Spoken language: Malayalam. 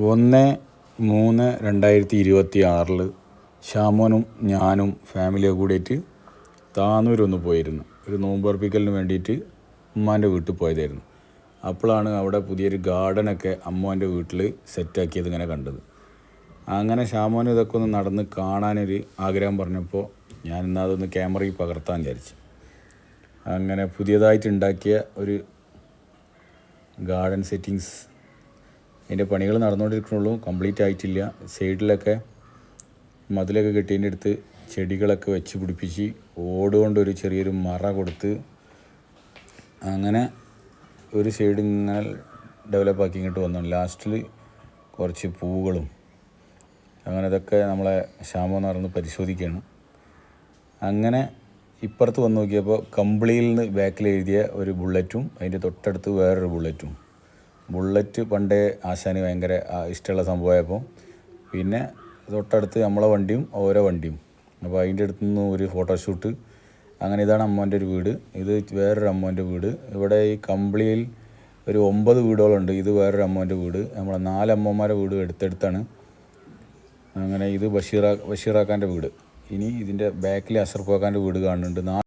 1/3/2026 ഷാമോനും ഞാനും ഫാമിലിയൊക്കെ കൂടിയിട്ട് താന്നൂരൊന്ന് പോയിരുന്നു. ഒരു നോമ്പുറപ്പിക്കലിന് വേണ്ടിയിട്ട് ഉമ്മാൻ്റെ വീട്ടിൽ പോയതായിരുന്നു. അപ്പോഴാണ് അവിടെ പുതിയൊരു ഗാർഡനൊക്കെ അമ്മോൻ്റെ വീട്ടിൽ സെറ്റാക്കിയത് ഇങ്ങനെ കണ്ടത്. അങ്ങനെ ഷാമോൻ ഇതൊക്കെ ഒന്ന് നടന്ന് കാണാനൊരു ആഗ്രഹം പറഞ്ഞപ്പോൾ ഞാൻ എന്നാൽ അതൊന്ന് ക്യാമറയിൽ പകർത്താൻ വിചാരിച്ചു. അങ്ങനെ പുതിയതായിട്ട് ഉണ്ടാക്കിയ ഒരു ഗാർഡൻ സെറ്റിങ്സ്, അതിൻ്റെ പണികൾ നടന്നുകൊണ്ടിരിക്കുന്നുള്ളൂ, കംപ്ലീറ്റ് ആയിട്ടില്ല. സൈഡിലൊക്കെ മതിലൊക്കെ കെട്ടിയതിൻ്റെ അടുത്ത് ചെടികളൊക്കെ വെച്ച് പിടിപ്പിച്ച് ഓടുകൊണ്ടൊരു ചെറിയൊരു മറ കൊടുത്ത് അങ്ങനെ ഒരു സൈഡ് ഇങ്ങനെ ഡെവലപ്പാക്കി ഇങ്ങോട്ട് വന്നു. ലാസ്റ്റിൽ കുറച്ച് പൂവുകളും അങ്ങനെ ഇതൊക്കെ നമ്മളെ ഷാമോ നടന്ന് പരിശോധിക്കുകയാണ്. അങ്ങനെ ഇപ്പുറത്ത് വന്ന് നോക്കിയപ്പോൾ കമ്പിളിയിൽ നിന്ന് ബാക്കിൽ എഴുതിയ ഒരു ബുള്ളറ്റും അതിൻ്റെ തൊട്ടടുത്ത് വേറൊരു ബുള്ളറ്റ് പണ്ടേ ആശാന് ഭയങ്കര ഇഷ്ടമുള്ള സംഭവമായപ്പോൾ പിന്നെ തൊട്ടടുത്ത് നമ്മളെ വണ്ടിയും ഓരോ വണ്ടിയും. അപ്പോൾ അതിൻ്റെ അടുത്ത് നിന്ന് ഒരു ഫോട്ടോഷൂട്ട്. അങ്ങനെ ഇതാണ് അമ്മോൻ്റെ ഒരു വീട്, ഇത് വേറൊരു അമ്മോൻ്റെ വീട്. ഇവിടെ ഈ കമ്പിളിയിൽ ഒരു 9 വീടുകളുണ്ട്. ഇത് വേറൊരു അമ്മോൻ്റെ വീട്. നമ്മളെ 4 അമ്മമാരുടെ വീട് അടുത്തടുത്താണ്. അങ്ങനെ ഇത് ബഷീറാക്കാൻ്റെ വീട്. ഇനി ഇതിൻ്റെ ബാക്കിൽ അഷറഫ് കാക്കാൻ്റെ വീട് കാണുന്നുണ്ട്.